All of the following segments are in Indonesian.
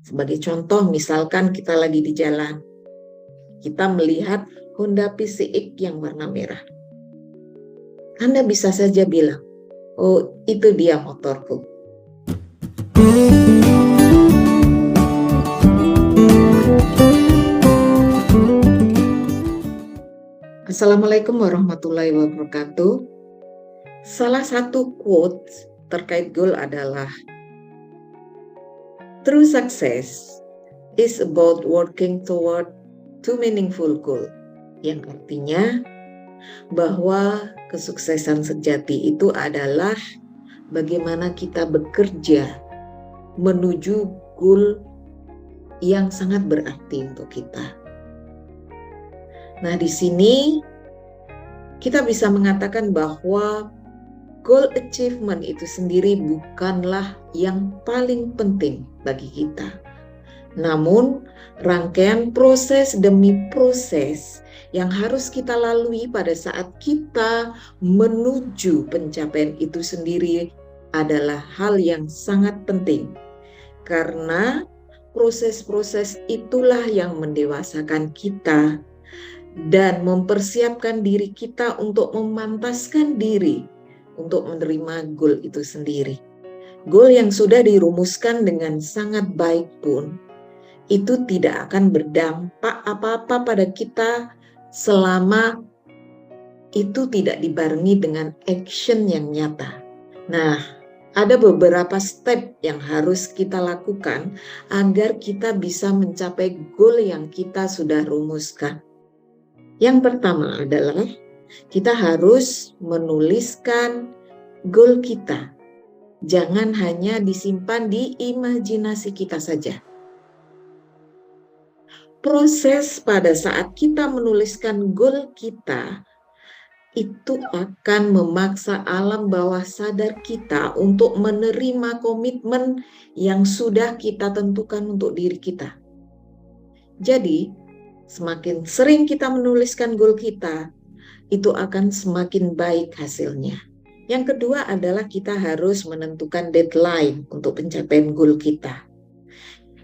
Sebagai contoh, misalkan kita lagi di jalan, kita melihat Honda PCX yang warna merah. Anda bisa saja bilang, oh itu dia motorku. Assalamualaikum warahmatullahi wabarakatuh. Salah satu quote terkait goal adalah, true success is about working toward two meaningful goal. Yang artinya bahwa kesuksesan sejati itu adalah bagaimana kita bekerja menuju goal yang sangat berarti untuk kita. Nah, di sini kita bisa mengatakan bahwa goal achievement itu sendiri bukanlah yang paling penting bagi kita. Namun, rangkaian proses demi proses yang harus kita lalui pada saat kita menuju pencapaian itu sendiri adalah hal yang sangat penting. Karena proses-proses itulah yang mendewasakan kita dan mempersiapkan diri kita untuk memantaskan diri untuk menerima goal itu sendiri. Goal yang sudah dirumuskan dengan sangat baik pun, itu tidak akan berdampak apa-apa pada kita selama itu tidak dibarengi dengan action yang nyata. Nah, ada beberapa step yang harus kita lakukan agar kita bisa mencapai goal yang kita sudah rumuskan. Yang pertama adalah kita harus menuliskan goal kita. Jangan hanya disimpan di imajinasi kita saja. Proses pada saat kita menuliskan goal kita itu akan memaksa alam bawah sadar kita untuk menerima komitmen yang sudah kita tentukan untuk diri kita. Jadi, semakin sering kita menuliskan goal kita, itu akan semakin baik hasilnya. Yang kedua adalah kita harus menentukan deadline untuk pencapaian goal kita.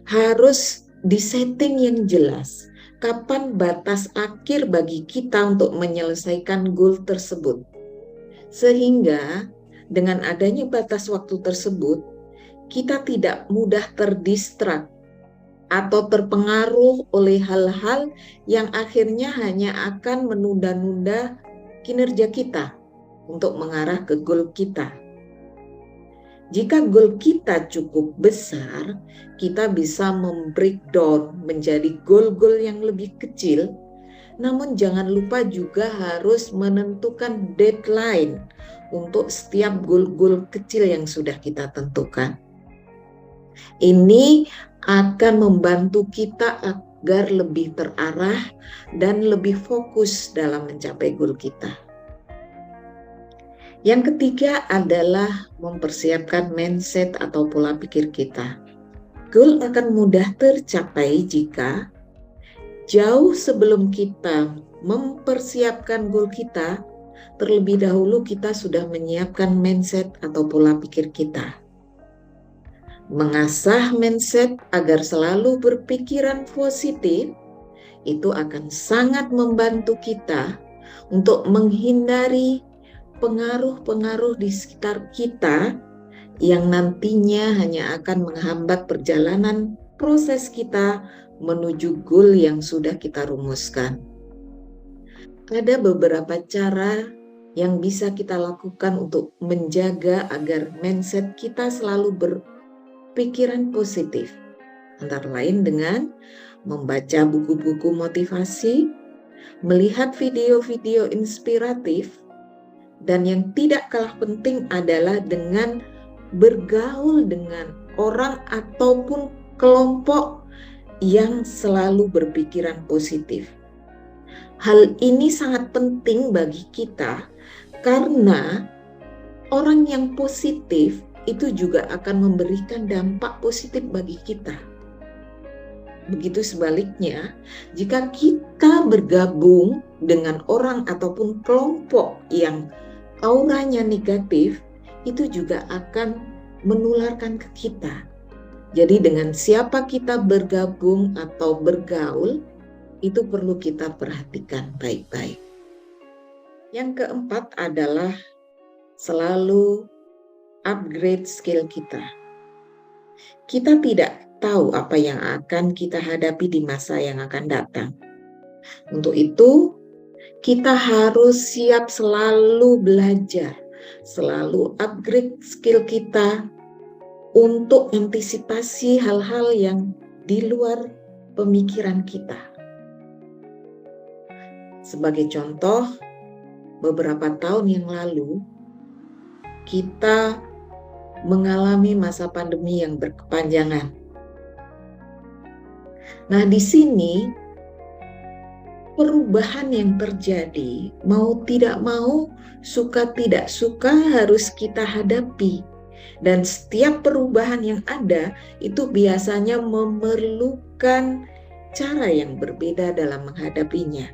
Harus disetting yang jelas, kapan batas akhir bagi kita untuk menyelesaikan goal tersebut. Sehingga dengan adanya batas waktu tersebut, kita tidak mudah terdistrak atau terpengaruh oleh hal-hal yang akhirnya hanya akan menunda-nunda kinerja kita untuk mengarah ke goal kita. Jika goal kita cukup besar, kita bisa membreakdown menjadi goal-goal yang lebih kecil, namun jangan lupa juga harus menentukan deadline untuk setiap goal-goal kecil yang sudah kita tentukan. Ini akan membantu kita agar lebih terarah dan lebih fokus dalam mencapai goal kita. Yang ketiga adalah mempersiapkan mindset atau pola pikir kita. Goal akan mudah tercapai jika jauh sebelum kita mempersiapkan goal kita, terlebih dahulu kita sudah menyiapkan mindset atau pola pikir kita. Mengasah mindset agar selalu berpikiran positif itu akan sangat membantu kita untuk menghindari pengaruh-pengaruh di sekitar kita yang nantinya hanya akan menghambat perjalanan proses kita menuju goal yang sudah kita rumuskan. Ada beberapa cara yang bisa kita lakukan untuk menjaga agar mindset kita selalu berpikiran positif, antara lain dengan membaca buku-buku motivasi, melihat video-video inspiratif, dan yang tidak kalah penting adalah dengan bergaul dengan orang ataupun kelompok yang selalu berpikiran positif. Hal ini sangat penting bagi kita karena orang yang positif itu juga akan memberikan dampak positif bagi kita. Begitu sebaliknya, jika kita bergabung dengan orang ataupun kelompok yang auranya negatif, itu juga akan menularkan ke kita. Jadi dengan siapa kita bergabung atau bergaul, itu perlu kita perhatikan baik-baik. Yang keempat adalah selalu upgrade skill kita. Kita tidak tahu apa yang akan kita hadapi di masa yang akan datang. Untuk itu, kita harus siap selalu belajar, selalu upgrade skill kita untuk antisipasi hal-hal yang di luar pemikiran kita. Sebagai contoh, beberapa tahun yang lalu, kita mengalami masa pandemi yang berkepanjangan. Nah, di sini perubahan yang terjadi, mau tidak mau, suka tidak suka harus kita hadapi. Dan setiap perubahan yang ada itu biasanya memerlukan cara yang berbeda dalam menghadapinya.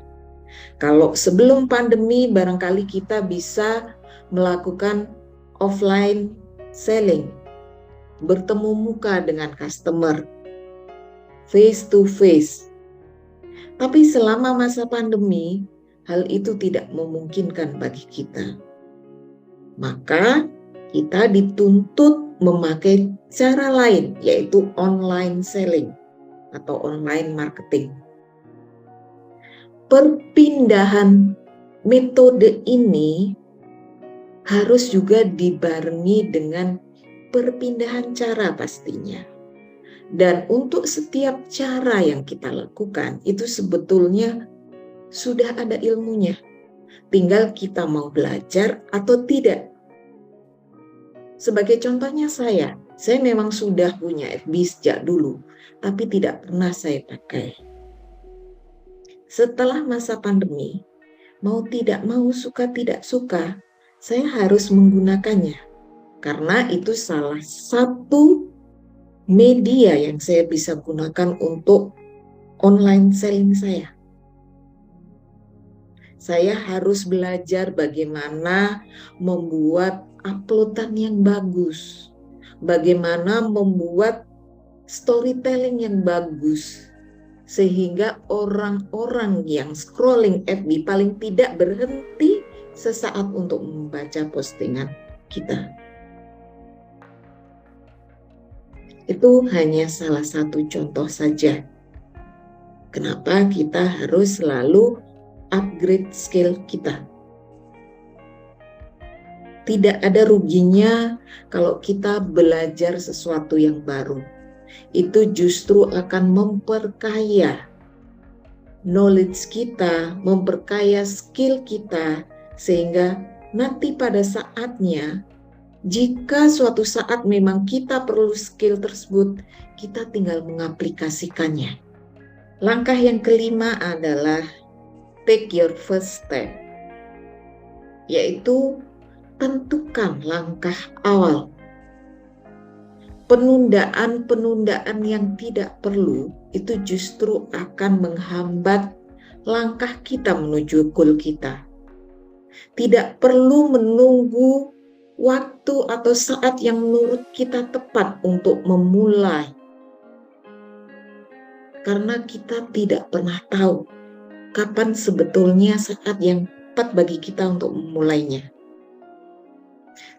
Kalau sebelum pandemi barangkali kita bisa melakukan offline selling, bertemu muka dengan customer, face to face. Tapi selama masa pandemi, hal itu tidak memungkinkan bagi kita. Maka kita dituntut memakai cara lain, yaitu online selling atau online marketing. Perpindahan metode ini harus juga dibarengi dengan perpindahan cara pastinya. Dan untuk setiap cara yang kita lakukan, itu sebetulnya sudah ada ilmunya. Tinggal kita mau belajar atau tidak. Sebagai contohnya saya memang sudah punya FB sejak dulu, tapi tidak pernah saya pakai. Setelah masa pandemi, mau tidak mau, suka tidak suka, saya harus menggunakannya. Karena itu salah satu media yang saya bisa gunakan untuk online selling saya. Saya harus belajar bagaimana membuat uploadan yang bagus, bagaimana membuat storytelling yang bagus, sehingga orang-orang yang scrolling FB paling tidak berhenti sesaat untuk membaca postingan kita. Itu hanya salah satu contoh saja. Kenapa kita harus selalu upgrade skill kita. Tidak ada ruginya kalau kita belajar sesuatu yang baru. Itu justru akan memperkaya knowledge kita, memperkaya skill kita, sehingga nanti pada saatnya, jika suatu saat memang kita perlu skill tersebut, kita tinggal mengaplikasikannya. Langkah yang kelima adalah take your first step, yaitu tentukan langkah awal. Penundaan-penundaan yang tidak perlu itu justru akan menghambat langkah kita menuju goal kita. Tidak perlu menunggu waktu atau saat yang menurut kita tepat untuk memulai. Karena kita tidak pernah tahu kapan sebetulnya saat yang tepat bagi kita untuk memulainya.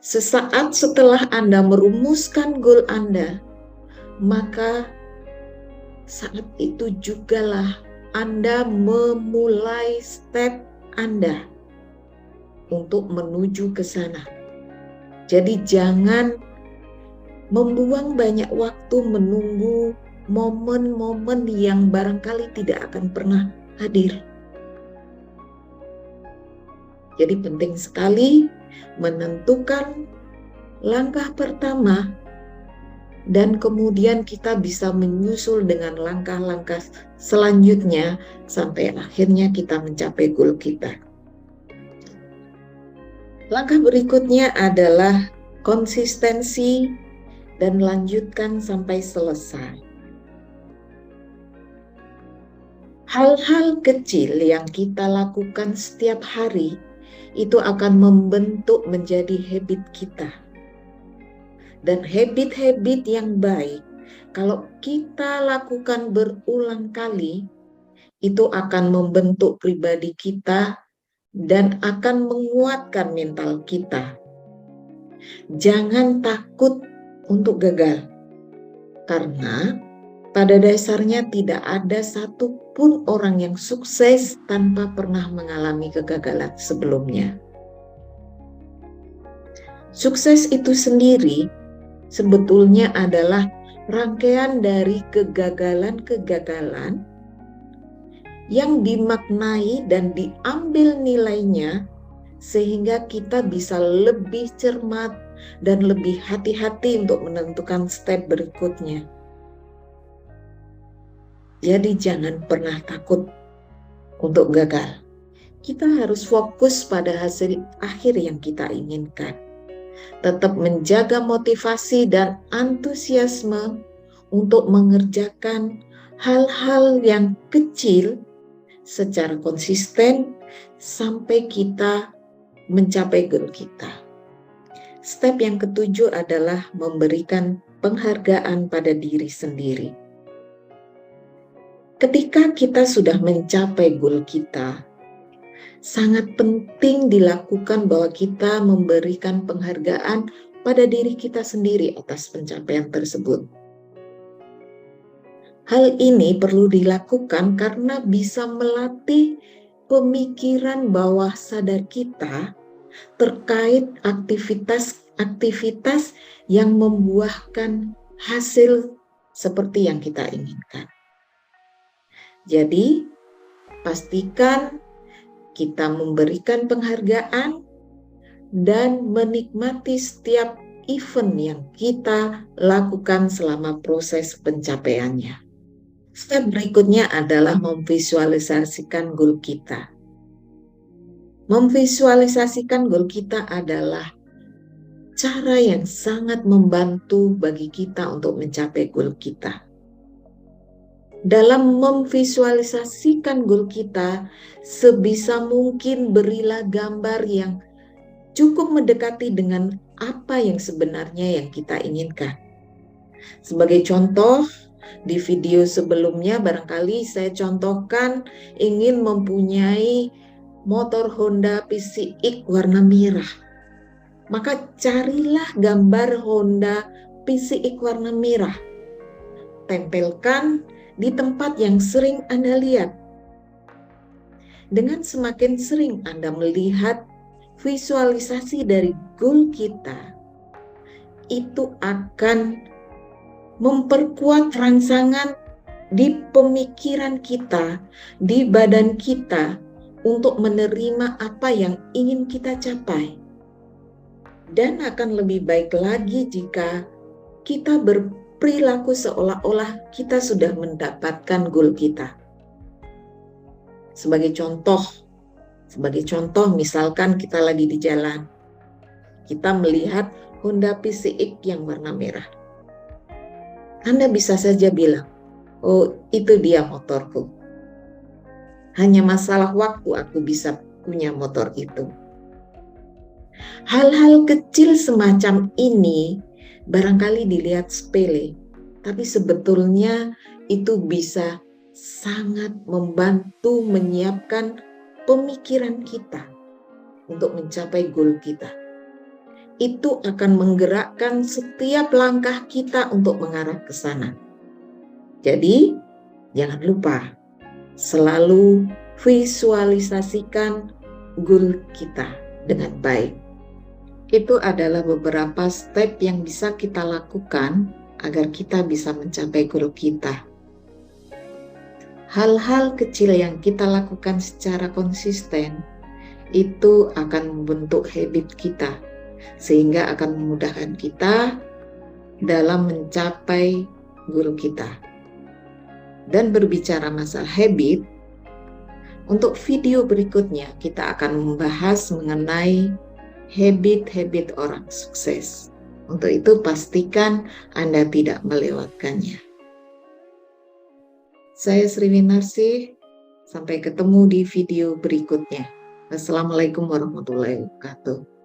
Sesaat setelah Anda merumuskan goal Anda, maka saat itu jugalah Anda memulai step Anda untuk menuju ke sana. Jadi jangan membuang banyak waktu menunggu momen-momen yang barangkali tidak akan pernah hadir. Jadi penting sekali menentukan langkah pertama dan kemudian kita bisa menyusul dengan langkah-langkah selanjutnya sampai akhirnya kita mencapai goal kita. Langkah berikutnya adalah konsistensi dan lanjutkan sampai selesai. Hal-hal kecil yang kita lakukan setiap hari itu akan membentuk menjadi habit kita. Dan habit-habit yang baik Kalau kita lakukan berulang kali, itu akan membentuk pribadi kita dan akan menguatkan mental kita. Jangan takut untuk gagal, karena pada dasarnya tidak ada satupun orang yang sukses tanpa pernah mengalami kegagalan sebelumnya. Sukses itu sendiri sebetulnya adalah rangkaian dari kegagalan-kegagalan yang dimaknai dan diambil nilainya sehingga kita bisa lebih cermat dan lebih hati-hati untuk menentukan step berikutnya. Jadi jangan pernah takut untuk gagal. Kita harus fokus pada hasil akhir yang kita inginkan. Tetap menjaga motivasi dan antusiasme untuk mengerjakan hal-hal yang kecil secara konsisten sampai kita mencapai goal kita. Step yang ketujuh adalah memberikan penghargaan pada diri sendiri. Ketika kita sudah mencapai goal kita, sangat penting dilakukan bahwa kita memberikan penghargaan pada diri kita sendiri atas pencapaian tersebut. Hal ini perlu dilakukan karena bisa melatih pemikiran bawah sadar kita terkait aktivitas-aktivitas yang membuahkan hasil seperti yang kita inginkan. Jadi, pastikan kita memberikan penghargaan dan menikmati setiap event yang kita lakukan selama proses pencapaiannya. Step berikutnya adalah memvisualisasikan goal kita. Memvisualisasikan goal kita adalah cara yang sangat membantu bagi kita untuk mencapai goal kita. Dalam memvisualisasikan goal kita, sebisa mungkin berilah gambar yang cukup mendekati dengan apa yang sebenarnya yang kita inginkan. Sebagai contoh, di video sebelumnya barangkali saya contohkan ingin mempunyai motor Honda PCX warna merah. Maka carilah gambar Honda PCX warna merah. Tempelkan di tempat yang sering Anda lihat. Dengan semakin sering Anda melihat visualisasi dari goal kita, itu akan memperkuat rangsangan di pemikiran kita, di badan kita, untuk menerima apa yang ingin kita capai. Dan akan lebih baik lagi jika kita perilaku seolah-olah kita sudah mendapatkan goal kita. Sebagai contoh misalkan kita lagi di jalan, kita melihat Honda PCX yang warna merah. Anda bisa saja bilang, oh itu dia motorku. Hanya masalah waktu aku bisa punya motor itu. Hal-hal kecil semacam ini barangkali dilihat sepele, tapi sebetulnya itu bisa sangat membantu menyiapkan pemikiran kita untuk mencapai goal kita. Itu akan menggerakkan setiap langkah kita untuk mengarah ke sana. Jadi, jangan lupa selalu visualisasikan goal kita dengan baik. Itu adalah beberapa step yang bisa kita lakukan agar kita bisa mencapai goal kita. Hal-hal kecil yang kita lakukan secara konsisten itu akan membentuk habit kita, sehingga akan memudahkan kita dalam mencapai goal kita. Dan berbicara masalah habit, untuk video berikutnya kita akan membahas mengenai habit-habit orang sukses. Untuk itu pastikan Anda tidak melewatkannya. Saya Sri Winarsi, sampai ketemu di video berikutnya. Wassalamualaikum warahmatullahi wabarakatuh.